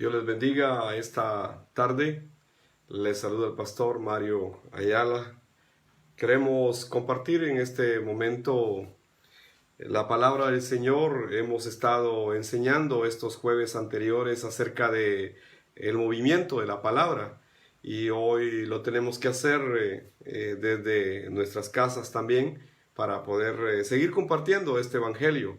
Dios les bendiga esta tarde. Les saluda el pastor Mario Ayala. Queremos compartir en este momento la palabra del Señor. Hemos estado enseñando estos jueves anteriores acerca de el movimiento de la palabra y hoy lo tenemos que hacer desde nuestras casas también para poder seguir compartiendo este evangelio.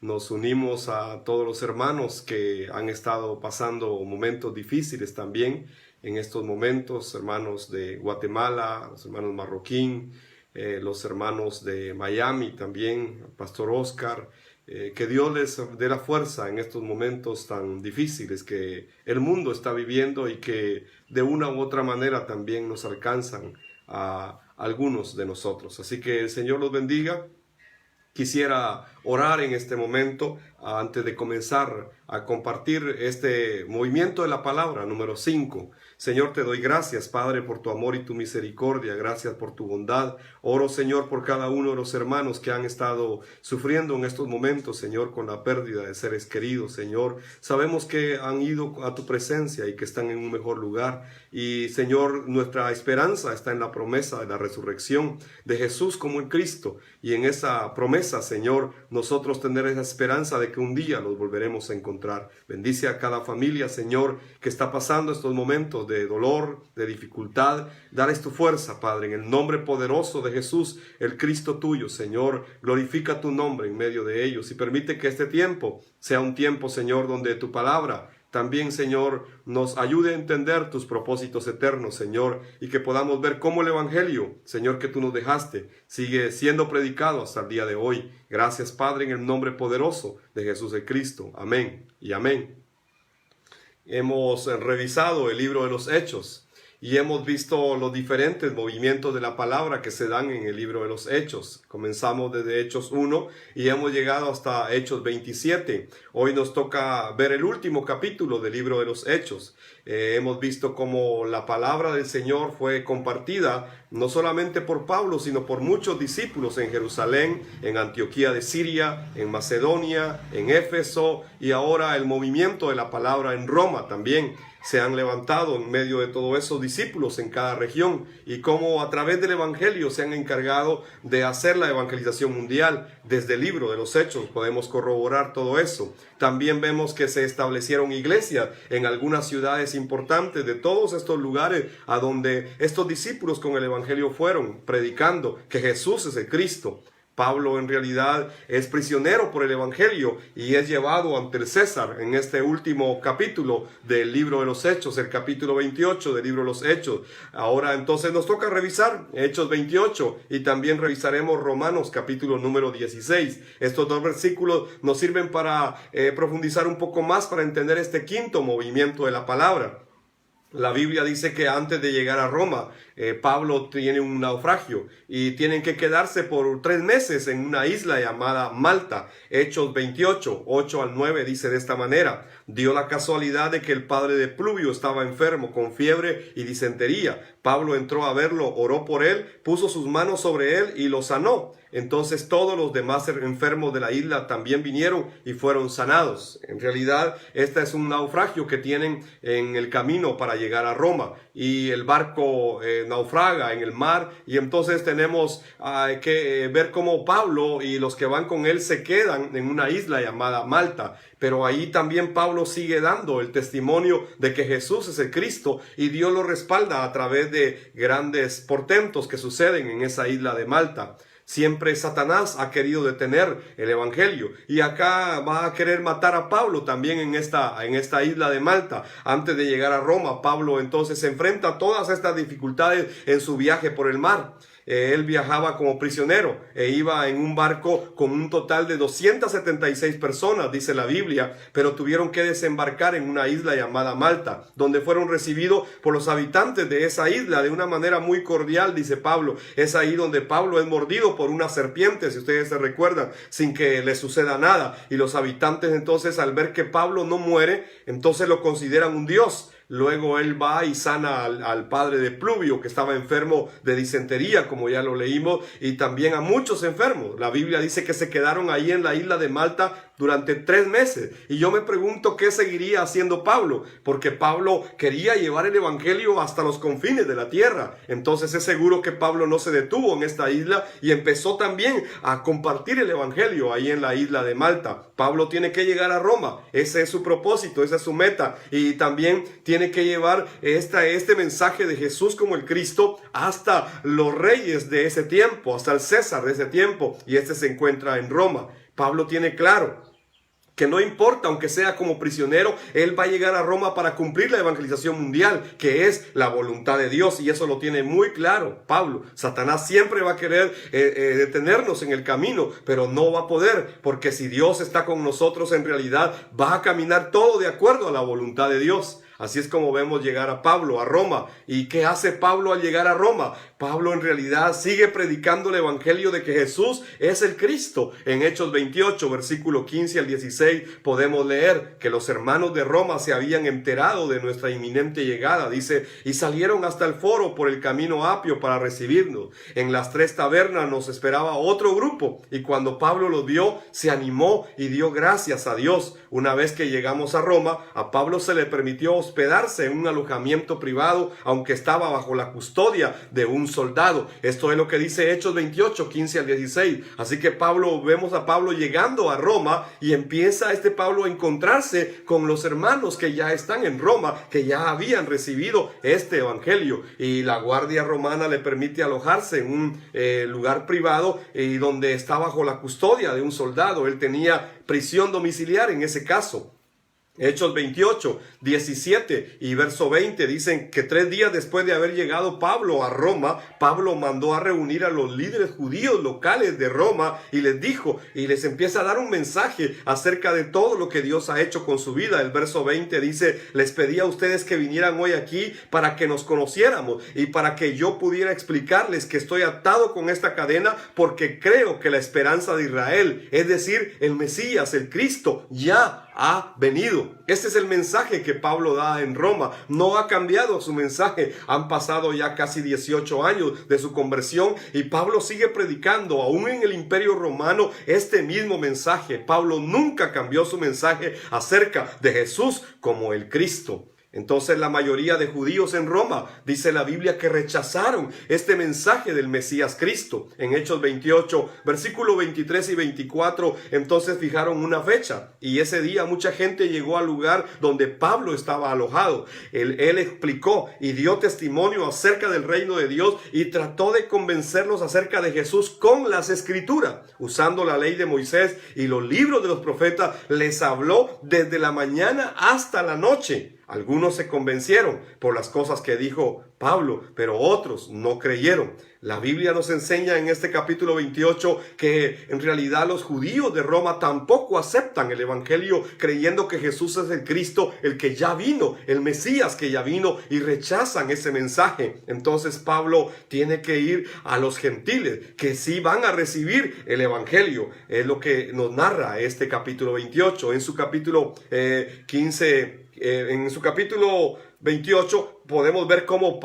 Nos unimos a todos los hermanos que han estado pasando momentos difíciles también en estos momentos, hermanos de Guatemala, los hermanos marroquín, los hermanos de Miami también, Pastor Oscar, que Dios les dé la fuerza en estos momentos tan difíciles que el mundo está viviendo y que de una u otra manera también nos alcanzan a algunos de nosotros. Así que el Señor los bendiga. Quisiera orar en este momento antes de comenzar a compartir este movimiento de la palabra número 5. Señor, te doy gracias, Padre, por tu amor y tu misericordia. Gracias por tu bondad. Oro, Señor, por cada uno de los hermanos que han estado sufriendo en estos momentos, Señor, con la pérdida de seres queridos, Señor. Sabemos que han ido a tu presencia y que están en un mejor lugar. Y, Señor, nuestra esperanza está en la promesa de la resurrección de Jesús como el Cristo. Y en esa promesa, Señor, nosotros tener esa esperanza de que un día los volveremos a encontrar. Bendice a cada familia, Señor, que está pasando estos momentos de dolor, de dificultad. Dales tu fuerza, Padre, en el nombre poderoso de Jesús, el Cristo tuyo, Señor. Glorifica tu nombre en medio de ellos y permite que este tiempo sea un tiempo, Señor, donde tu palabra también, Señor, nos ayude a entender tus propósitos eternos, Señor, y que podamos ver cómo el evangelio, Señor, que tú nos dejaste, sigue siendo predicado hasta el día de hoy. Gracias, Padre, en el nombre poderoso de Jesús el Cristo. Amén y amén. Hemos revisado el libro de los Hechos y hemos visto los diferentes movimientos de la palabra que se dan en el libro de los Hechos. Comenzamos desde Hechos 1 y hemos llegado hasta Hechos 27. Hoy nos toca ver el último capítulo del libro de los Hechos. Hemos visto cómo la palabra del Señor fue compartida no solamente por Pablo, sino por muchos discípulos en Jerusalén, en Antioquía de Siria, en Macedonia, en Éfeso y ahora el movimiento de la palabra en Roma también. Se han levantado en medio de todos esos discípulos en cada región y cómo a través del evangelio se han encargado de hacer la evangelización mundial. Desde el libro de los Hechos podemos corroborar todo eso. También vemos que se establecieron iglesias en algunas ciudades importantes de todos estos lugares a donde estos discípulos con el evangelio fueron predicando que Jesús es el Cristo. Pablo en realidad es prisionero por el evangelio y es llevado ante el César en este último capítulo del libro de los Hechos, el capítulo 28 del libro de los Hechos. Ahora entonces nos toca revisar Hechos 28 y también revisaremos Romanos capítulo número 16. Estos dos versículos nos sirven para profundizar un poco más, para entender este quinto movimiento de la palabra. La Biblia dice que antes de llegar a Roma, Pablo tiene un naufragio y tienen que quedarse por 3 meses en una isla llamada Malta. Hechos 28, 8 al 9 dice de esta manera: dio la casualidad de que el padre de Pluvio estaba enfermo con fiebre y disentería. Pablo entró a verlo, oró por él, puso sus manos sobre él y lo sanó. Entonces todos los demás enfermos de la isla también vinieron y fueron sanados. En realidad, este es un naufragio que tienen en el camino para llegar a Roma. Y el barco naufraga en el mar. Y entonces tenemos que ver cómo Pablo y los que van con él se quedan en una isla llamada Malta. Pero ahí también Pablo sigue dando el testimonio de que Jesús es el Cristo. Y Dios lo respalda a través de grandes portentos que suceden en esa isla de Malta. Siempre Satanás ha querido detener el evangelio y acá va a querer matar a Pablo también en esta isla de Malta. Antes de llegar a Roma, Pablo entonces se enfrenta a todas estas dificultades en su viaje por el mar. Él viajaba como prisionero e iba en un barco con un total de 276 personas, dice la Biblia, pero tuvieron que desembarcar en una isla llamada Malta, donde fueron recibidos por los habitantes de esa isla de una manera muy cordial, dice Pablo. Es ahí donde Pablo es mordido por una serpiente, si ustedes se recuerdan, sin que le suceda nada. Y los habitantes entonces, al ver que Pablo no muere, entonces lo consideran un dios. Luego él va y sana al padre de Pluvio, que estaba enfermo de disentería, como ya lo leímos, y también a muchos enfermos. La Biblia dice que se quedaron ahí en la isla de Malta durante 3 meses. Y yo me pregunto qué seguiría haciendo Pablo, porque Pablo quería llevar el evangelio hasta los confines de la tierra. Entonces es seguro que Pablo no se detuvo en esta isla y empezó también a compartir el evangelio ahí en la isla de Malta. Pablo tiene que llegar a Roma, ese es su propósito, esa es su meta, y también tiene que llevar este mensaje de Jesús como el Cristo hasta los reyes de ese tiempo, hasta el César de ese tiempo, y este se encuentra en Roma. Pablo tiene claro que no importa, aunque sea como prisionero, él va a llegar a Roma para cumplir la evangelización mundial, que es la voluntad de Dios, y eso lo tiene muy claro Pablo. Satanás siempre va a querer detenernos en el camino, pero no va a poder, porque si Dios está con nosotros, en realidad va a caminar todo de acuerdo a la voluntad de Dios. Así es como vemos llegar a Pablo a Roma. ¿Y qué hace Pablo al llegar a Roma? Pablo en realidad sigue predicando el evangelio de que Jesús es el Cristo. En Hechos 28, versículo 15 al 16, podemos leer que los hermanos de Roma se habían enterado de nuestra inminente llegada. Dice, y salieron hasta el foro por el camino Apio para recibirnos. En las 3 tabernas nos esperaba otro grupo, y cuando Pablo los vio, se animó y dio gracias a Dios. Una vez que llegamos a Roma, a Pablo se le permitió hospedarse en un alojamiento privado, aunque estaba bajo la custodia de un soldado. Esto es lo que dice Hechos 28, 15 al 16. Así que vemos a Pablo llegando a Roma, y empieza Pablo a encontrarse con los hermanos que ya están en Roma, que ya habían recibido este evangelio, y la guardia romana le permite alojarse en un lugar privado y donde está bajo la custodia de un soldado. Él tenía prisión domiciliar en ese caso. Hechos 28, 17 y verso 20 dicen que 3 días después de haber llegado Pablo a Roma, Pablo mandó a reunir a los líderes judíos locales de Roma y les dijo, y les empieza a dar un mensaje acerca de todo lo que Dios ha hecho con su vida. El verso 20 dice, les pedí a ustedes que vinieran hoy aquí para que nos conociéramos y para que yo pudiera explicarles que estoy atado con esta cadena porque creo que la esperanza de Israel, es decir, el Mesías, el Cristo, ya ha venido. Este es el mensaje que Pablo da en Roma. No ha cambiado su mensaje. Han pasado ya casi 18 años de su conversión y Pablo sigue predicando aún en el Imperio Romano este mismo mensaje. Pablo nunca cambió su mensaje acerca de Jesús como el Cristo. Entonces la mayoría de judíos en Roma, dice la Biblia, que rechazaron este mensaje del Mesías Cristo. En Hechos 28, versículo 23 y 24, entonces fijaron una fecha. Y ese día mucha gente llegó al lugar donde Pablo estaba alojado. Él explicó y dio testimonio acerca del reino de Dios y trató de convencerlos acerca de Jesús con las Escrituras. Usando la ley de Moisés y los libros de los profetas, les habló desde la mañana hasta la noche. Algunos se convencieron por las cosas que dijo Pablo, pero otros no creyeron. La Biblia nos enseña en este capítulo 28 que en realidad los judíos de Roma tampoco aceptan el evangelio creyendo que Jesús es el Cristo, el que ya vino, el Mesías que ya vino, y rechazan ese mensaje. Entonces Pablo tiene que ir a los gentiles que sí van a recibir el evangelio. Es lo que nos narra este capítulo 28. En su capítulo 28 podemos ver cómo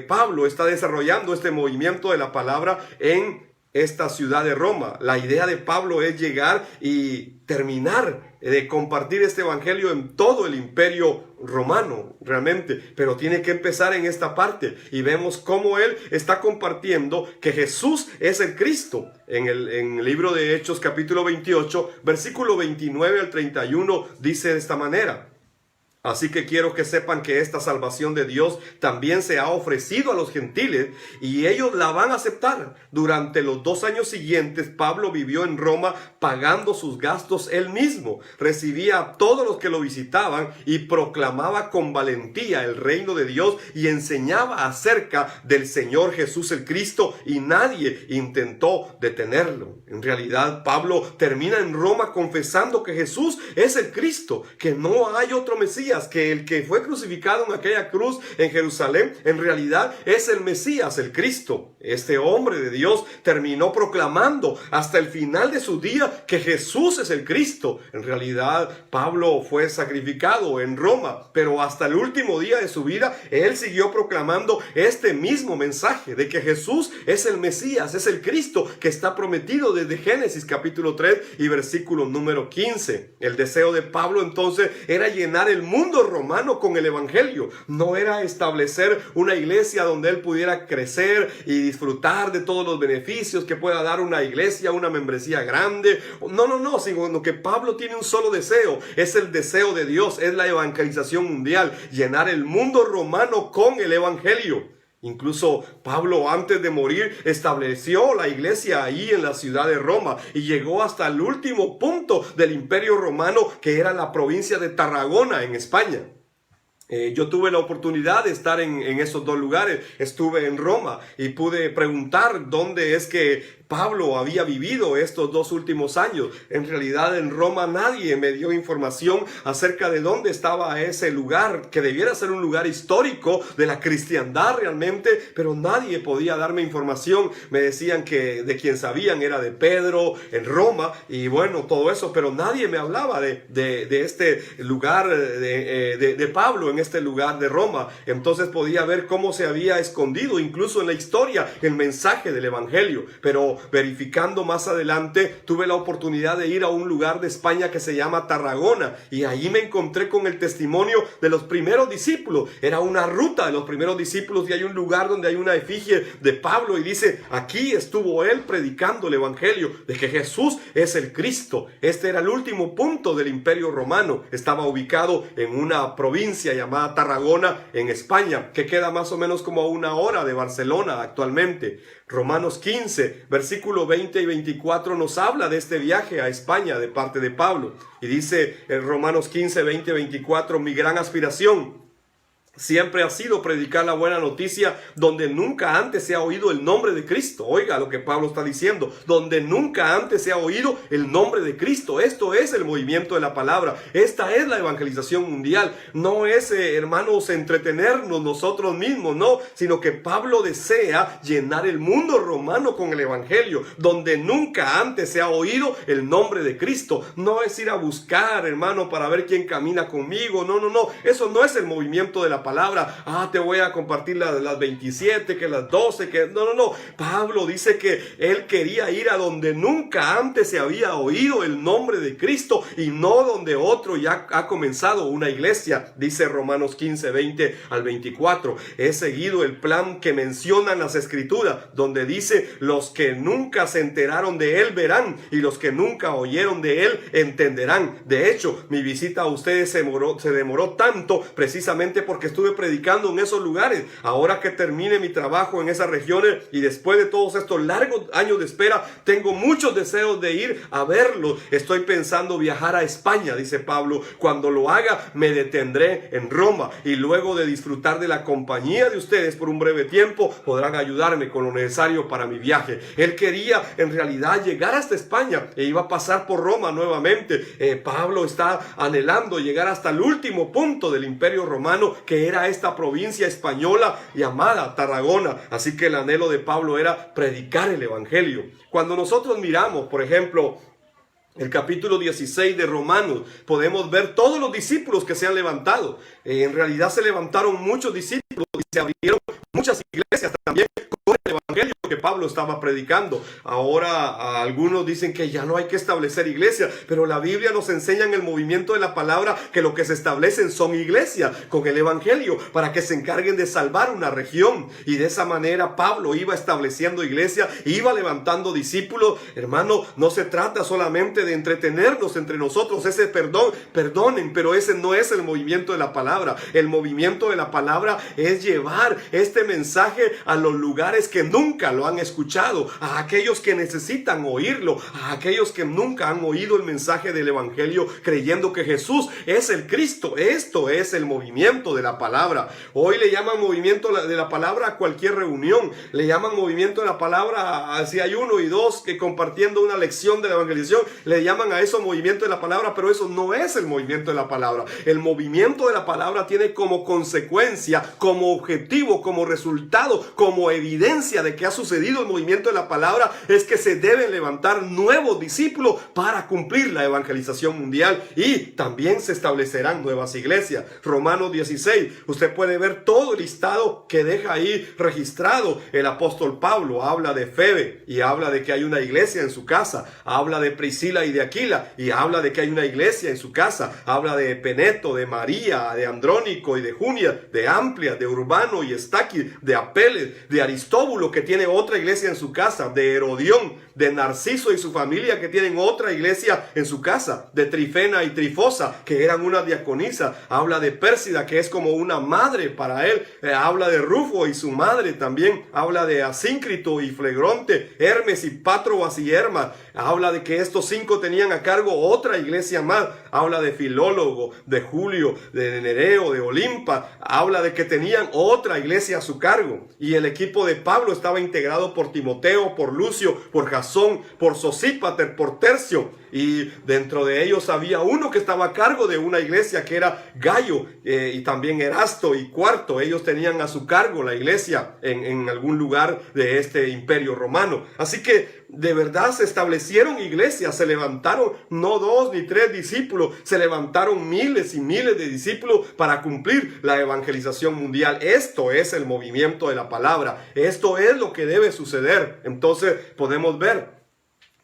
Pablo está desarrollando este movimiento de la palabra en esta ciudad de Roma. La idea de Pablo es llegar y terminar de compartir este evangelio en todo el imperio romano realmente, pero tiene que empezar en esta parte y vemos cómo él está compartiendo que Jesús es el Cristo. En el libro de Hechos capítulo 28 versículo 29 al 31 dice de esta manera: así que quiero que sepan que esta salvación de Dios también se ha ofrecido a los gentiles y ellos la van a aceptar. Durante los 2 años siguientes, Pablo vivió en Roma pagando sus gastos él mismo. Recibía a todos los que lo visitaban y proclamaba con valentía el reino de Dios y enseñaba acerca del Señor Jesús el Cristo y nadie intentó detenerlo. En realidad, Pablo termina en Roma confesando que Jesús es el Cristo, que no hay otro Mesías Mesías, que el que fue crucificado en aquella cruz en Jerusalén, en realidad es el Mesías, el Cristo. Este hombre de Dios terminó proclamando hasta el final de su día que Jesús es el Cristo. En realidad, Pablo fue sacrificado en Roma, pero hasta el último día de su vida, él siguió proclamando este mismo mensaje de que Jesús es el Mesías, es el Cristo que está prometido desde Génesis capítulo 3 y versículo número 15. El deseo de Pablo entonces era llenar el mundo romano con el evangelio. No era establecer una iglesia donde él pudiera crecer y disfrutar de todos los beneficios que pueda dar una iglesia, una membresía grande. No, sino que Pablo tiene un solo deseo, es el deseo de Dios, es la evangelización mundial, llenar el mundo romano con el evangelio. Incluso Pablo, antes de morir, estableció la iglesia ahí en la ciudad de Roma y llegó hasta el último punto del Imperio Romano, que era la provincia de Tarragona en España. Yo tuve la oportunidad de estar en esos dos lugares. Estuve en Roma y pude preguntar dónde es que Pablo había vivido estos 2 últimos años. En realidad en Roma nadie me dio información acerca de dónde estaba ese lugar, que debiera ser un lugar histórico de la cristiandad realmente, pero nadie podía darme información. Me decían que de quien sabían era de Pedro en Roma y bueno, todo eso, pero nadie me hablaba de este lugar de Pablo en este lugar de Roma. Entonces podía ver cómo se había escondido incluso en la historia el mensaje del evangelio. Pero verificando más adelante, tuve la oportunidad de ir a un lugar de España que se llama Tarragona y ahí me encontré con el testimonio de los primeros discípulos. Era una ruta de los primeros discípulos y hay un lugar donde hay una efigie de Pablo y dice, aquí estuvo él predicando el evangelio de que Jesús es el Cristo. Este era el último punto del Imperio Romano. Estaba ubicado en una provincia llamada Tarragona en España, que queda más o menos como a 1 hora de Barcelona actualmente. Romanos 15, versículo 20 y 24 nos habla de este viaje a España de parte de Pablo. Y dice en Romanos 15, 20 y 24, mi gran aspiración siempre ha sido predicar la buena noticia donde nunca antes se ha oído el nombre de Cristo. Oiga lo que Pablo está diciendo, donde nunca antes se ha oído el nombre de Cristo. Esto es el movimiento de la palabra. Esta es la evangelización mundial. No es, hermanos, entretenernos nosotros mismos, no, sino que Pablo desea llenar el mundo romano con el evangelio, donde nunca antes se ha oído el nombre de Cristo. No es ir a buscar, hermano, para ver quién camina conmigo. No. Eso no es el movimiento de la palabra. Te voy a compartir las 27, que las 12, que no. Pablo dice que él quería ir a donde nunca antes se había oído el nombre de Cristo y no donde otro ya ha comenzado una iglesia. Dice Romanos 15, 20 al 24. He seguido el plan que mencionan las escrituras, donde dice, los que nunca se enteraron de él verán y los que nunca oyeron de él entenderán. De hecho, mi visita a ustedes se demoró tanto precisamente porque estuve predicando en esos lugares. Ahora que termine mi trabajo en esas regiones y después de todos estos largos años de espera, tengo muchos deseos de ir a verlos. Estoy pensando viajar a España, dice Pablo. Cuando lo haga, me detendré en Roma y luego de disfrutar de la compañía de ustedes por un breve tiempo, podrán ayudarme con lo necesario para mi viaje. Él quería en realidad llegar hasta España e iba a pasar por Roma nuevamente. Pablo está anhelando llegar hasta el último punto del Imperio Romano, que era esta provincia española llamada Tarragona. Así que el anhelo de Pablo era predicar el evangelio. Cuando nosotros miramos, por ejemplo, el capítulo 16 de Romanos, podemos ver todos los discípulos que se han levantado. En realidad se levantaron muchos discípulos y se abrieron muchas iglesias también con el evangelio que Pablo estaba predicando. Ahora algunos dicen que ya no hay que establecer iglesias, pero la Biblia nos enseña en el movimiento de la palabra que lo que se establecen son iglesias con el evangelio para que se encarguen de salvar una región. Y de esa manera Pablo iba estableciendo iglesias, iba levantando discípulos. Hermano, no se trata solamente de entretenernos entre nosotros. Perdonen, pero ese no es el movimiento de la palabra. El movimiento de la palabra es llevar este mensaje a los lugares que nunca lo han escuchado, a aquellos que necesitan oírlo, a aquellos que nunca han oído el mensaje del evangelio creyendo que Jesús es el Cristo. Esto es el movimiento de la palabra. Hoy le llaman movimiento de la palabra a cualquier reunión, le llaman movimiento de la palabra si hay uno y dos que compartiendo una lección de la evangelización, le llaman a eso movimiento de la palabra, pero eso no es el movimiento de la palabra. El movimiento de la palabra tiene como consecuencia, como objetivo, como resultado, como evidencia de que ha sucedido el movimiento de la palabra, es que se deben levantar nuevos discípulos para cumplir la evangelización mundial, y también se establecerán nuevas iglesias. Romanos 16, usted puede ver todo el listado que deja ahí registrado el apóstol Pablo. Habla de Febe y habla de que hay una iglesia en su casa, habla de Priscila y de Aquila y habla de que hay una iglesia en su casa, habla de Peneto, de María, de Andrónico y de Junia, de Amplia, de Urbano y Estaqui, de Apeles, de Aristóbulo, que tiene otra iglesia en su casa, de Herodión, de Narciso y su familia, que tienen otra iglesia en su casa, de Trifena y Trifosa, que eran una diaconisa. Habla de Pérsida, que es como una madre para él. Habla de Rufo y su madre también. Habla de Asíncrito y Flegronte, Hermes y Patrobas y Hermas. Habla de que estos 5 tenían a cargo otra iglesia más. Habla de Filólogo, de Julio, de Nereo, de Olimpa. Habla de que tenían otra iglesia a su cargo. Y el equipo de Pablo estaba integrado por Timoteo, por Lucio, por Jasón, por Sosípater, por Tercio. Y dentro de ellos había uno que estaba a cargo de una iglesia, que era Gayo, y también Erasto y Cuarto. Ellos tenían a su cargo la iglesia en algún lugar de este imperio romano. Así que de verdad se establecieron iglesias, se levantaron no 2 ni 3 discípulos, se levantaron miles y miles de discípulos para cumplir la evangelización mundial. Esto es el movimiento de la palabra, esto es lo que debe suceder. Entonces podemos ver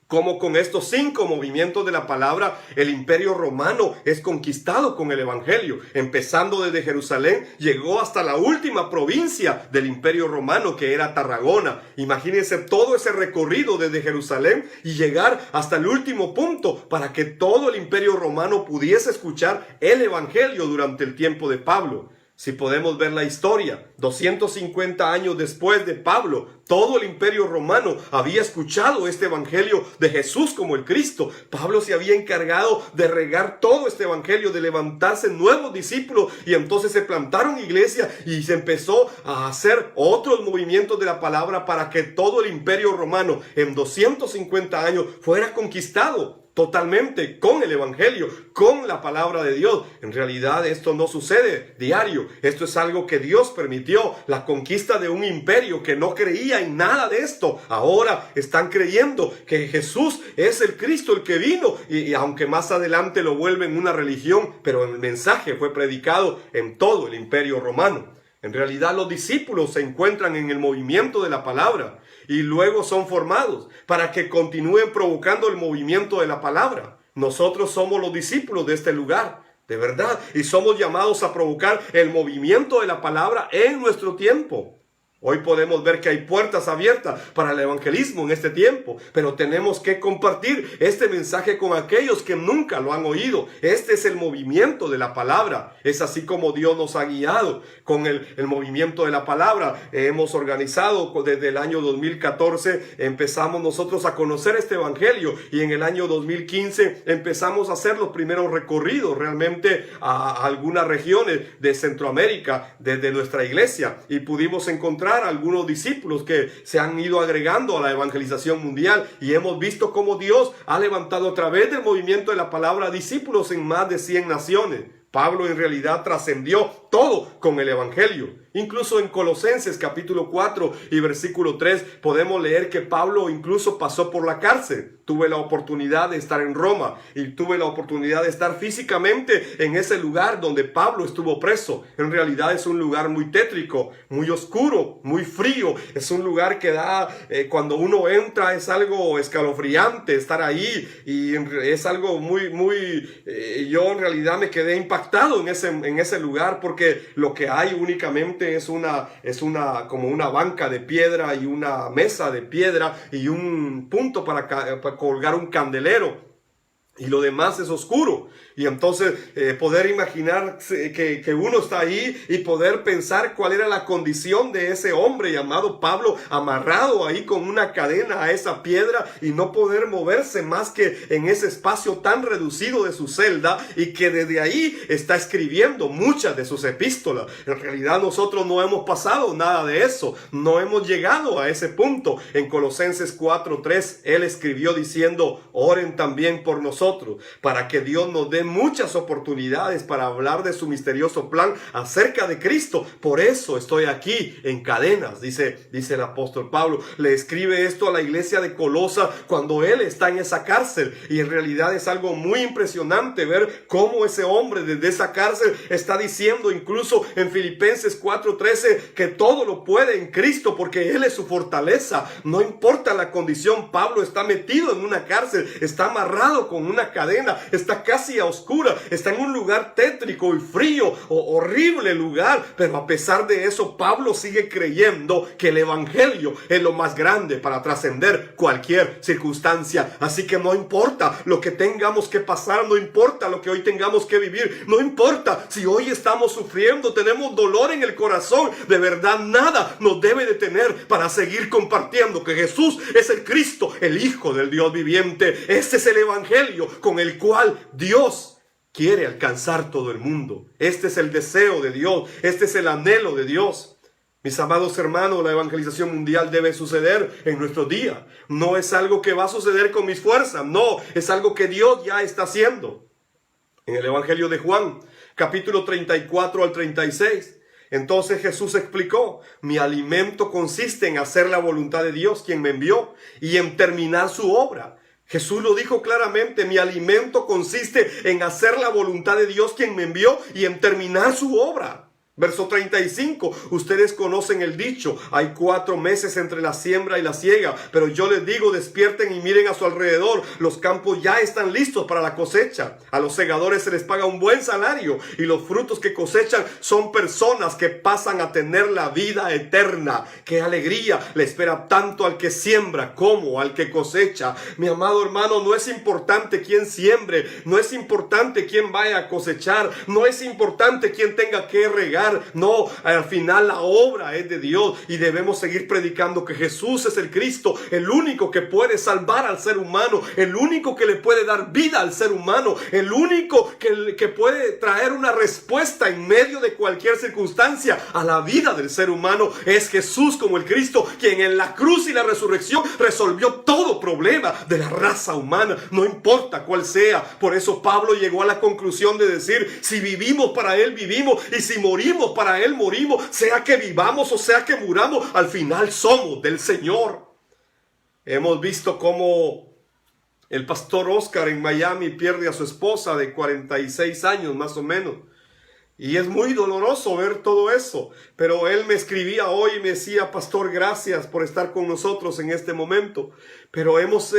cómo con estos 5 movimientos de la palabra el imperio romano es conquistado con el evangelio. Empezando desde Jerusalén, llegó hasta la última provincia del imperio romano, que era Tarragona. Imagínense todo ese recorrido desde Jerusalén y llegar hasta el último punto para que todo el imperio romano pudiese escuchar el evangelio durante el tiempo de Pablo. Si podemos ver la historia, 250 años después de Pablo, todo el imperio romano había escuchado este evangelio de Jesús como el Cristo. Pablo se había encargado de regar todo este evangelio, de levantarse nuevos discípulos, y entonces se plantaron iglesias y se empezó a hacer otros movimientos de la palabra para que todo el imperio romano en 250 años fuera conquistado totalmente con el evangelio, con la palabra de Dios. En realidad esto no sucede diario. Esto es algo que Dios permitió, la conquista de un imperio que no creía en nada de esto. Ahora están creyendo que Jesús es el Cristo, el que vino, y aunque más adelante lo vuelven una religión, pero el mensaje fue predicado en todo el imperio romano. En realidad los discípulos se encuentran en el movimiento de la palabra y luego son formados para que continúen provocando el movimiento de la palabra. Nosotros somos los discípulos de este lugar, de verdad, y somos llamados a provocar el movimiento de la palabra en nuestro tiempo. Hoy podemos ver que hay puertas abiertas para el evangelismo en este tiempo, pero tenemos que compartir este mensaje con aquellos que nunca lo han oído. Este es el movimiento de la palabra. Es así como Dios nos ha guiado con el movimiento de la palabra. Hemos organizado desde el año 2014, empezamos nosotros a conocer este evangelio, y en el año 2015 empezamos a hacer los primeros recorridos realmente a algunas regiones de Centroamérica desde nuestra iglesia, y pudimos encontrar algunos discípulos que se han ido agregando a la evangelización mundial, y hemos visto cómo Dios ha levantado a través del movimiento de la palabra discípulos en más de 100 naciones. Pablo en realidad trascendió todo con el evangelio. Incluso en Colosenses capítulo 4 y versículo 3 podemos leer que Pablo incluso pasó por la cárcel. Tuve la oportunidad de estar en Roma y tuve la oportunidad de estar físicamente en ese lugar donde Pablo estuvo preso. En realidad es un lugar muy tétrico, muy oscuro, muy frío. Es un lugar que cuando uno entra es algo escalofriante estar ahí, y es algo yo en realidad me quedé impactado en ese lugar, porque lo que hay únicamente es como una banca de piedra y una mesa de piedra y un punto para colgar un candelero, y lo demás es oscuro. Y entonces poder imaginar que uno está ahí y poder pensar cuál era la condición de ese hombre llamado Pablo, amarrado ahí con una cadena a esa piedra y no poder moverse más que en ese espacio tan reducido de su celda, y que desde ahí está escribiendo muchas de sus epístolas. En realidad nosotros no hemos pasado nada de eso, no hemos llegado a ese punto. En Colosenses 4:3 él escribió diciendo: oren también por nosotros, para que Dios nos dé muchas oportunidades para hablar de su misterioso plan acerca de Cristo. Por eso estoy aquí en cadenas, dice el apóstol Pablo. Le escribe esto a la iglesia de Colosa cuando él está en esa cárcel, y en realidad es algo muy impresionante ver cómo ese hombre desde esa cárcel está diciendo, incluso en Filipenses 4:13, que todo lo puede en Cristo porque él es su fortaleza. No importa la condición, Pablo está metido en una cárcel, está amarrado con una cadena, está casi a oscura, está en un lugar tétrico y frío, horrible lugar, pero a pesar de eso Pablo sigue creyendo que el evangelio es lo más grande para trascender cualquier circunstancia. Así que no importa lo que tengamos que pasar, no importa lo que hoy tengamos que vivir, no importa si hoy estamos sufriendo, tenemos dolor en el corazón, de verdad nada nos debe detener para seguir compartiendo que Jesús es el Cristo, el Hijo del Dios viviente. Este es el evangelio con el cual Dios quiere alcanzar todo el mundo. Este es el deseo de Dios, este es el anhelo de Dios. Mis amados hermanos, la evangelización mundial debe suceder en nuestros días. No es algo que va a suceder con mis fuerzas, no, es algo que Dios ya está haciendo. En el Evangelio de Juan, capítulo 34 al 36, entonces Jesús explicó: mi alimento consiste en hacer la voluntad de Dios, quien me envió, y en terminar su obra. Jesús lo dijo claramente: mi alimento consiste en hacer la voluntad de Dios, quien me envió, y en terminar su obra. Verso 35, ustedes conocen el dicho: hay 4 meses entre la siembra y la siega, pero yo les digo, despierten y miren a su alrededor, los campos ya están listos para la cosecha. A los segadores se les paga un buen salario, y los frutos que cosechan son personas que pasan a tener la vida eterna. ¡Qué alegría le espera tanto al que siembra como al que cosecha! Mi amado hermano, no es importante quién siembre, no es importante quién vaya a cosechar, no es importante quién tenga que regar. No, al final la obra es de Dios, y debemos seguir predicando que Jesús es el Cristo, el único que puede salvar al ser humano, el único que le puede dar vida al ser humano, el único que puede traer una respuesta en medio de cualquier circunstancia a la vida del ser humano. Es Jesús como el Cristo, quien en la cruz y la resurrección resolvió todo problema de la raza humana, no importa cuál sea. Por eso Pablo llegó a la conclusión de decir: si vivimos, para Él vivimos, y si morimos, para Él morimos. Sea que vivamos o sea que muramos, al final somos del Señor. Hemos visto cómo el pastor Oscar en Miami pierde a su esposa de 46 años más o menos. Y es muy doloroso ver todo eso. Pero él me escribía hoy y me decía: pastor, gracias por estar con nosotros en este momento. Pero hemos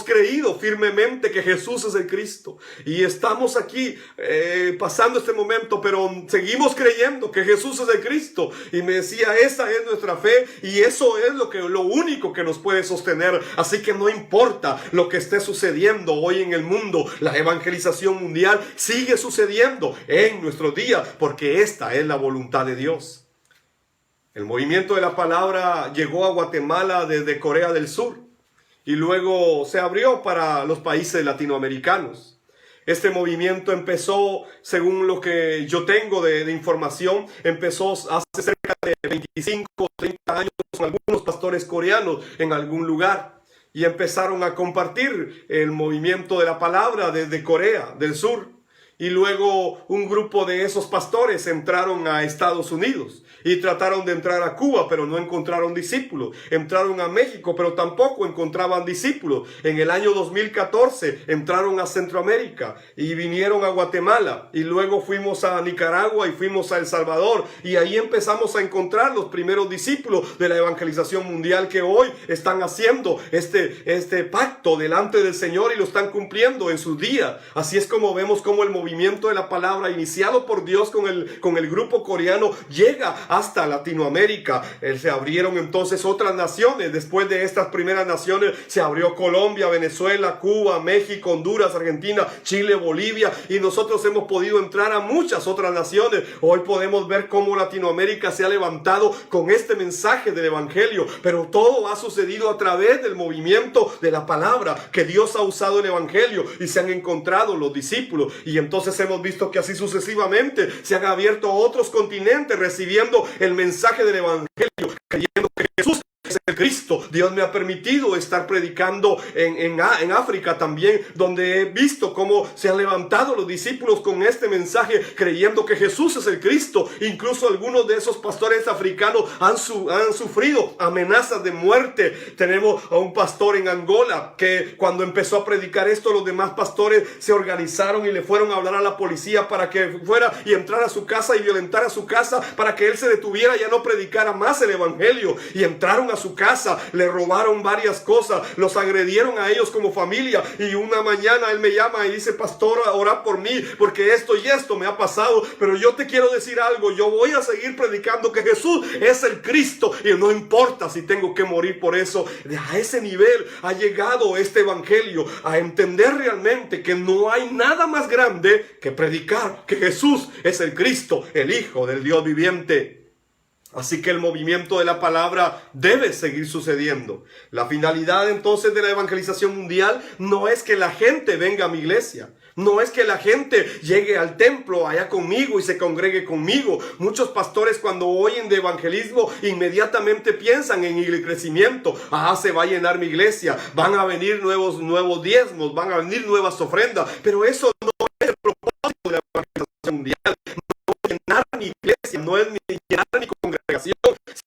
creído firmemente que Jesús es el Cristo. Y estamos aquí pasando este momento, pero seguimos creyendo que Jesús es el Cristo. Y me decía: esa es nuestra fe, y eso es lo único que nos puede sostener. Así que no importa lo que esté sucediendo hoy en el mundo, la evangelización mundial sigue sucediendo en nuestros días, porque esta es la voluntad de Dios. El movimiento de la palabra llegó a Guatemala desde Corea del Sur, y luego se abrió para los países latinoamericanos. Este movimiento empezó, según lo que yo tengo de información, empezó hace cerca de 25 o 30 años con algunos pastores coreanos en algún lugar. Y empezaron a compartir el movimiento de la palabra desde Corea del Sur. Y luego un grupo de esos pastores entraron a Estados Unidos y trataron de entrar a Cuba, pero no encontraron discípulos. Entraron a México, pero tampoco encontraban discípulos. En el año 2014 entraron a Centroamérica y vinieron a Guatemala. Y luego fuimos a Nicaragua y fuimos a El Salvador. Y ahí empezamos a encontrar los primeros discípulos de la evangelización mundial que hoy están haciendo este pacto delante del Señor y lo están cumpliendo en sus días. Así es como vemos cómo el movimiento movimiento de la palabra iniciado por Dios con el grupo coreano llega hasta Latinoamérica. Se abrieron entonces otras naciones. Después de estas primeras naciones se abrió Colombia, Venezuela, Cuba, México, Honduras, Argentina, Chile, Bolivia, y nosotros hemos podido entrar a muchas otras naciones. Hoy podemos ver cómo Latinoamérica se ha levantado con este mensaje del evangelio, pero todo ha sucedido a través del movimiento de la palabra, que Dios ha usado el evangelio y se han encontrado los discípulos, y entonces hemos visto que así sucesivamente se han abierto otros continentes recibiendo el mensaje del evangelio, creyendo que Jesús es el Cristo. Dios me ha permitido estar predicando en África también, donde he visto cómo se han levantado los discípulos con este mensaje, creyendo que Jesús es el Cristo. Incluso algunos de esos pastores africanos han sufrido amenazas de muerte. Tenemos a un pastor en Angola que cuando empezó a predicar esto, los demás pastores se organizaron y le fueron a hablar a la policía para que fuera y entrara a su casa y violentara su casa para que él se detuviera y ya no predicara más el evangelio. Y entraron a su casa, le robaron varias cosas, los agredieron a ellos como familia, y una mañana él me llama y dice: pastor, ora por mí porque esto y esto me ha pasado, pero yo te quiero decir algo, yo voy a seguir predicando que Jesús es el Cristo y no importa si tengo que morir por eso. A ese nivel ha llegado este evangelio, a entender realmente que no hay nada más grande que predicar que Jesús es el Cristo, el Hijo del Dios viviente. Así que el movimiento de la palabra debe seguir sucediendo. La finalidad entonces de la evangelización mundial no es que la gente venga a mi iglesia. No es que la gente llegue al templo allá conmigo y se congregue conmigo. Muchos pastores cuando oyen de evangelismo inmediatamente piensan en el crecimiento. Se va a llenar mi iglesia, van a venir nuevos diezmos, van a venir nuevas ofrendas. Pero eso no es el propósito de la evangelización mundial. Llenar mi iglesia, no es llenar mi congregación,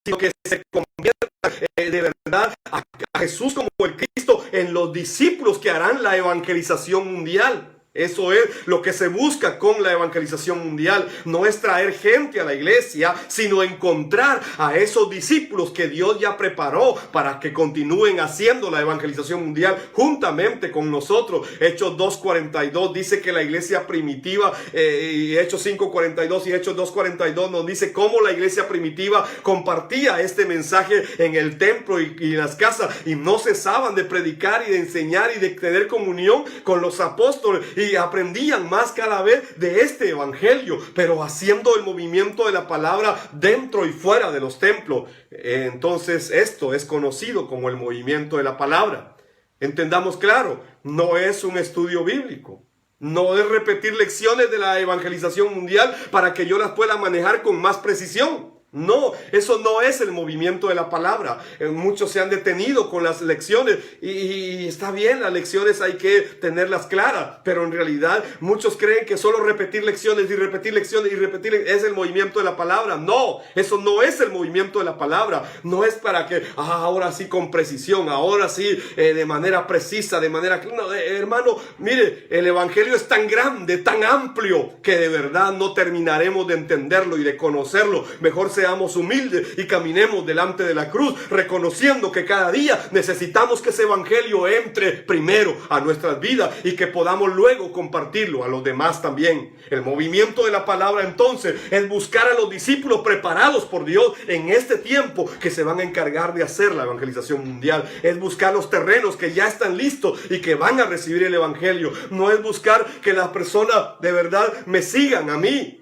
sino que se convierta de verdad a Jesús como el Cristo en los discípulos que harán la evangelización mundial. Eso es lo que se busca con la evangelización mundial. No es traer gente a la iglesia, sino encontrar a esos discípulos que Dios ya preparó para que continúen haciendo la evangelización mundial juntamente con nosotros. Hechos 2:42 dice que la iglesia primitiva, y Hechos 5:42 y Hechos 2:42 nos dice cómo la iglesia primitiva compartía este mensaje en el templo y en las casas, y no cesaban de predicar y de enseñar y de tener comunión con los apóstoles, y aprendían más cada vez de este evangelio, pero haciendo el movimiento de la palabra dentro y fuera de los templos. Entonces esto es conocido como el movimiento de la palabra. Entendamos claro, no es un estudio bíblico. No es repetir lecciones de la evangelización mundial para que yo las pueda manejar con más precisión. No, eso no es el movimiento de la palabra. Muchos se han detenido con las lecciones y está bien, las lecciones hay que tenerlas claras, pero en realidad muchos creen que solo repetir lecciones y repetir lecciones y repetir es el movimiento de la palabra. No, eso no es el movimiento de la palabra. No es para que ahora sí con precisión, ahora sí de manera precisa, de manera... No, hermano, mire, el evangelio es tan grande, tan amplio, que de verdad no terminaremos de entenderlo y de conocerlo. Mejor seamos humildes y caminemos delante de la cruz, reconociendo que cada día necesitamos que ese evangelio entre primero a nuestras vidas y que podamos luego compartirlo a los demás también. El movimiento de la palabra entonces es buscar a los discípulos preparados por Dios en este tiempo que se van a encargar de hacer la evangelización mundial. Es buscar los terrenos que ya están listos y que van a recibir el evangelio. No es buscar que las personas de verdad me sigan a mí.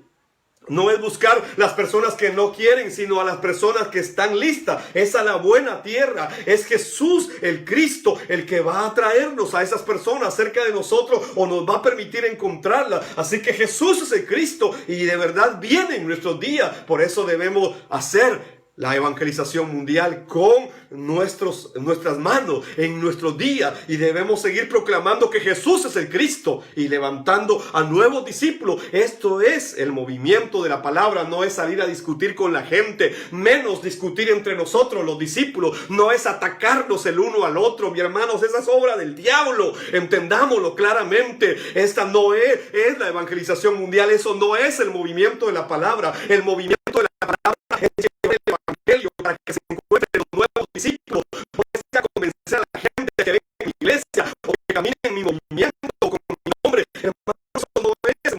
No es buscar las personas que no quieren, sino a las personas que están listas. Es a la buena tierra. Es Jesús, el Cristo, el que va a traernos a esas personas cerca de nosotros o nos va a permitir encontrarlas. Así que Jesús es el Cristo y de verdad viene en nuestros días. Por eso debemos hacer la evangelización mundial con nuestras manos en nuestros días, y debemos seguir proclamando que Jesús es el Cristo y levantando a nuevos discípulos. Esto es el movimiento de la palabra. No es salir a discutir con la gente, menos discutir entre nosotros los discípulos. No es atacarnos el uno al otro, mi hermanos, esa es obra del diablo. Entendámoslo claramente. Esta no es la evangelización mundial. Eso no es el movimiento de la palabra. El movimiento de la palabra es llevar el evangelio para que se encuentren los nuevos discípulos. No es a convencer a la gente que venga a mi iglesia o que camine en mi movimiento con mi nombre. Hermanos, eso no es el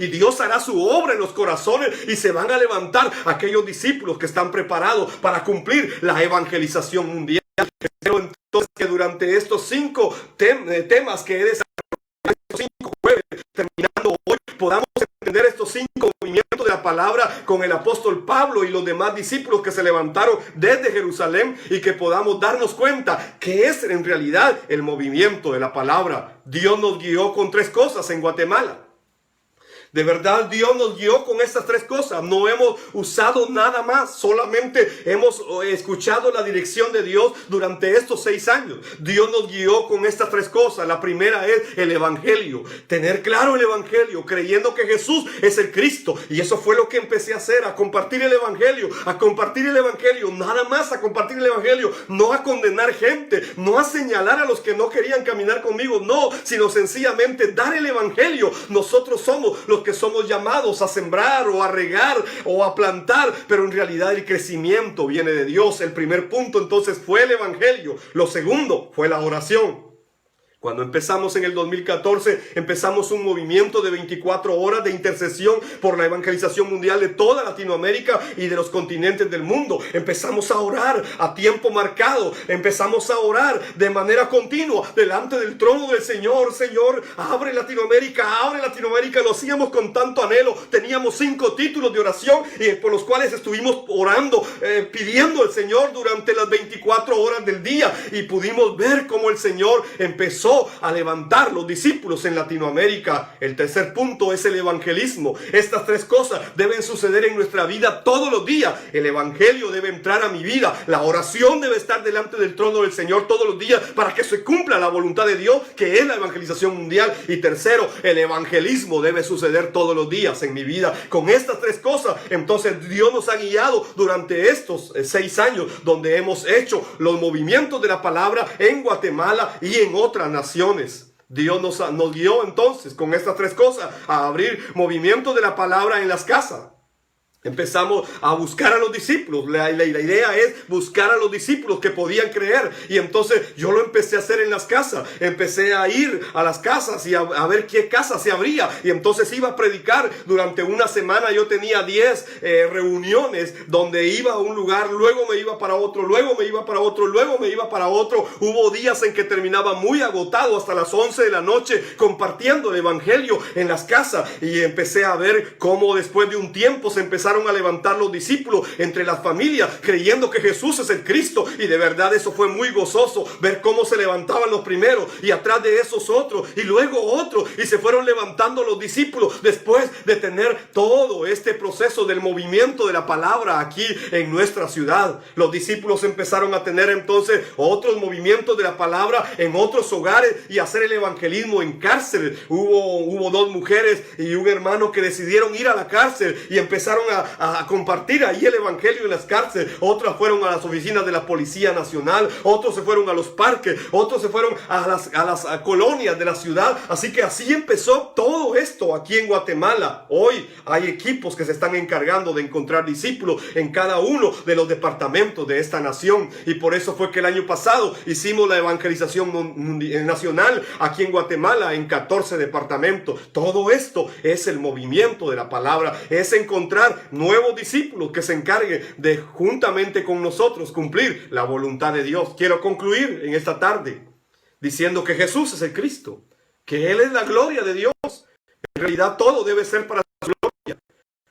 y Dios hará su obra en los corazones y se van a levantar aquellos discípulos que están preparados para cumplir la evangelización mundial. Espero entonces que durante estos 5 temas que he desarrollado, estos 5 jueves, terminando hoy, podamos entender estos 5 movimientos de la palabra con el apóstol Pablo y los demás discípulos que se levantaron desde Jerusalén, y que podamos darnos cuenta que es en realidad el movimiento de la palabra. Dios nos guió con 3 cosas en Guatemala. De verdad, Dios nos guió con estas 3 cosas. No hemos usado nada más. Solamente hemos escuchado la dirección de Dios durante estos 6 años. Dios nos guió con estas 3 cosas. La primera es el evangelio. Tener claro el evangelio, creyendo que Jesús es el Cristo. Y eso fue lo que empecé a hacer, a compartir el evangelio. A compartir el evangelio. Nada más a compartir el evangelio. No a condenar gente. No a señalar a los que no querían caminar conmigo. No, sino sencillamente dar el evangelio. Nosotros somos los que somos llamados a sembrar o a regar o a plantar, pero en realidad el crecimiento viene de Dios. El primer punto entonces fue el evangelio. Lo segundo fue la oración. Cuando empezamos en el 2014, empezamos un movimiento de 24 horas de intercesión por la evangelización mundial de toda Latinoamérica y de los continentes del mundo. Empezamos a orar a tiempo marcado. Empezamos a orar de manera continua delante del trono del Señor. Señor, abre Latinoamérica, abre Latinoamérica. Lo hacíamos con tanto anhelo. Teníamos 5 títulos de oración y por los cuales estuvimos orando, pidiendo al Señor durante las 24 horas del día, y pudimos ver cómo el Señor empezó a levantar los discípulos en Latinoamérica. El tercer punto es el evangelismo. Estas 3 cosas deben suceder en nuestra vida todos los días. El evangelio debe entrar a mi vida. La oración debe estar delante del trono del Señor todos los días para que se cumpla la voluntad de Dios, que es la evangelización mundial. Y tercero, el evangelismo debe suceder todos los días en mi vida. Con estas 3 cosas, entonces Dios nos ha guiado durante estos 6 años, donde hemos hecho los movimientos de la palabra en Guatemala y en otras naciones. Dios nos guió entonces con estas 3 cosas a abrir movimientos de la palabra en las casas. Empezamos a buscar a los discípulos. La idea es buscar a los discípulos que podían creer. Y entonces yo lo empecé a hacer en las casas. Empecé a ir a las casas y a ver qué casa se abría. Y entonces iba a predicar. Durante una semana yo tenía 10 reuniones donde iba a un lugar, luego me iba para otro, luego me iba para otro, luego me iba para otro. Hubo días en que terminaba muy agotado hasta las 11 de la noche compartiendo el evangelio en las casas. Y empecé a ver cómo después de un tiempo se empezaron a levantar los discípulos entre las familias, creyendo que Jesús es el Cristo. Y de verdad eso fue muy gozoso, ver cómo se levantaban los primeros y atrás de esos otros y luego otros, y se fueron levantando los discípulos después de tener todo este proceso del movimiento de la palabra aquí en nuestra ciudad. Los discípulos empezaron a tener entonces otros movimientos de la palabra en otros hogares y hacer el evangelismo en cárceles. Hubo 2 mujeres y un hermano que decidieron ir a la cárcel y empezaron a compartir ahí el evangelio en las cárceles. Otros fueron a las oficinas de la Policía Nacional, otros se fueron a los parques, otros se fueron a las colonias de la ciudad. Así que así empezó todo esto aquí en Guatemala. Hoy hay equipos que se están encargando de encontrar discípulos en cada uno de los departamentos de esta nación, y por eso fue que el año pasado hicimos la evangelización nacional aquí en Guatemala en 14 departamentos. Todo esto es el movimiento de la palabra, es encontrar nuevos discípulos que se encarguen de, juntamente con nosotros, cumplir la voluntad de Dios. Quiero concluir en esta tarde diciendo que Jesús es el Cristo, que Él es la gloria de Dios. En realidad todo debe ser para su gloria.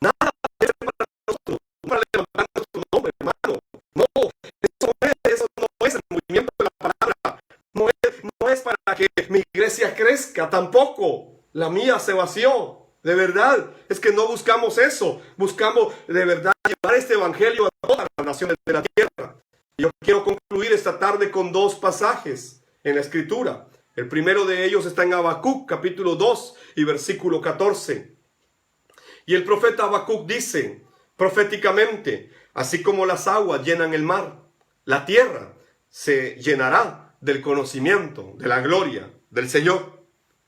Nada debe ser para nosotros, para levantar nuestro nombre, hermano. No, eso no es el movimiento de la palabra. No es para que mi iglesia crezca, tampoco. La mía se vació. De verdad, es que no buscamos eso. Buscamos de verdad llevar este evangelio a todas las naciones de la tierra. Yo quiero concluir esta tarde con 2 pasajes en la Escritura. El primero de ellos está en Habacuc, capítulo 2 y versículo 14. Y el profeta Habacuc dice proféticamente: así como las aguas llenan el mar, la tierra se llenará del conocimiento de la gloria del Señor.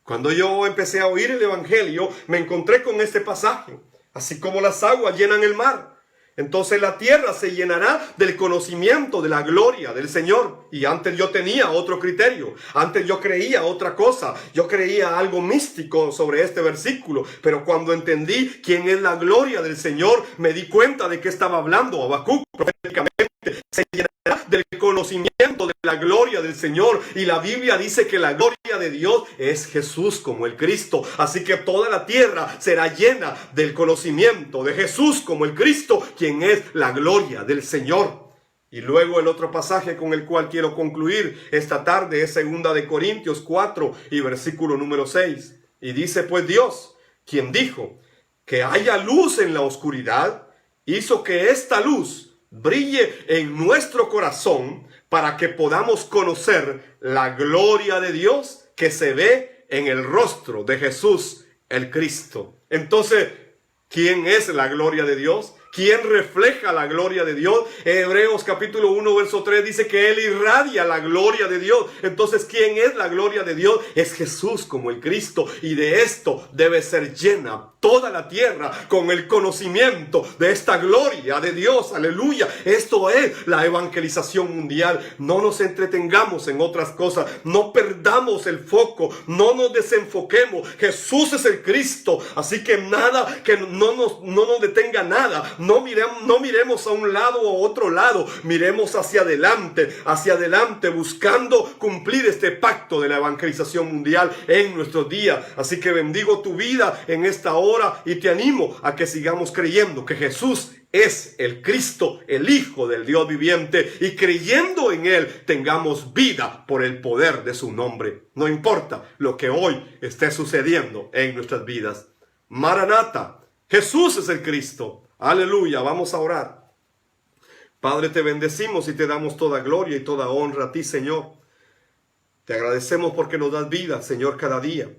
Cuando yo empecé a oír el evangelio, me encontré con este pasaje. Así como las aguas llenan el mar, Entonces la tierra se llenará del conocimiento de la gloria del Señor. Y antes yo tenía otro criterio. Antes yo creía otra cosa. Yo creía algo místico sobre este versículo. Pero cuando entendí quién es la gloria del Señor, me di cuenta de qué estaba hablando Habacuc proféticamente. Se llenará del conocimiento de la gloria del Señor. Y la Biblia dice que la gloria de Dios es Jesús como el Cristo. Así que toda la tierra será llena del conocimiento de Jesús como el Cristo, quien es la gloria del Señor. Y luego el otro pasaje con el cual quiero concluir esta tarde es 2 Corintios 4 y versículo número 6. Y dice: pues Dios, quien dijo que haya luz en la oscuridad, hizo que esta luz brille en nuestro corazón para que podamos conocer la gloria de Dios que se ve en el rostro de Jesús el Cristo. Entonces, ¿quién es la gloria de Dios? ¿Quién refleja la gloria de Dios? Hebreos capítulo 1 verso 3 dice que Él irradia la gloria de Dios. Entonces, ¿quién es la gloria de Dios? Es Jesús como el Cristo. Y de esto debe ser llena toda la tierra con el conocimiento de esta gloria de Dios. Aleluya. Esto es la evangelización mundial. No nos entretengamos en otras cosas. No perdamos el foco. No nos desenfoquemos. Jesús es el Cristo. Así que nada, que no nos detenga nada. No miremos a un lado o a otro lado. Miremos hacia adelante, buscando cumplir este pacto de la evangelización mundial en nuestros días. Así que bendigo tu vida en esta hora y te animo a que sigamos creyendo que Jesús es el Cristo, el Hijo del Dios viviente, y creyendo en Él tengamos vida por el poder de su nombre. No importa lo que hoy esté sucediendo en nuestras vidas. Maranata, Jesús es el Cristo. Aleluya, vamos a orar. Padre, te bendecimos y te damos toda gloria y toda honra a ti, Señor. Te agradecemos porque nos das vida, Señor, cada día.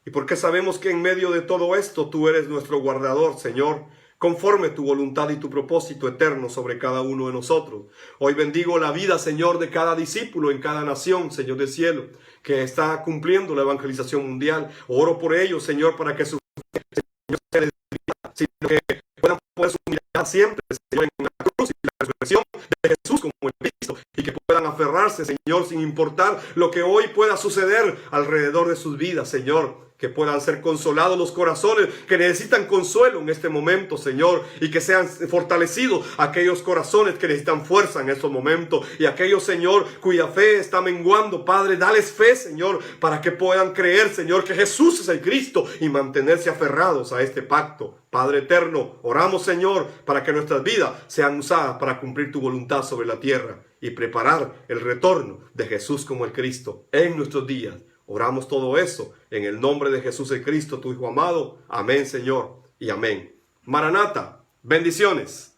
Y porque sabemos que en medio de todo esto tú eres nuestro guardador, Señor, conforme tu voluntad y tu propósito eterno sobre cada uno de nosotros. Hoy bendigo la vida, Señor, de cada discípulo en cada nación, Señor del cielo, que está cumpliendo la evangelización mundial. Oro por ellos, Señor, para que su Señor se les vida, sino que puedan poner su mirada siempre, Señor, en la cruz y la resurrección de Jesús como el Cristo, y que puedan aferrarse, Señor, sin importar lo que hoy pueda suceder alrededor de sus vidas, Señor. Que puedan ser consolados los corazones que necesitan consuelo en este momento, Señor, y que sean fortalecidos aquellos corazones que necesitan fuerza en estos momentos, y aquellos, Señor, cuya fe está menguando. Padre, dales fe, Señor, para que puedan creer, Señor, que Jesús es el Cristo y mantenerse aferrados a este pacto. Padre eterno, oramos, Señor, para que nuestras vidas sean usadas para cumplir tu voluntad sobre la tierra y preparar el retorno de Jesús como el Cristo en nuestros días. Oramos todo eso en el nombre de Jesús el Cristo, tu Hijo amado. Amén, Señor, y amén. Maranata, bendiciones.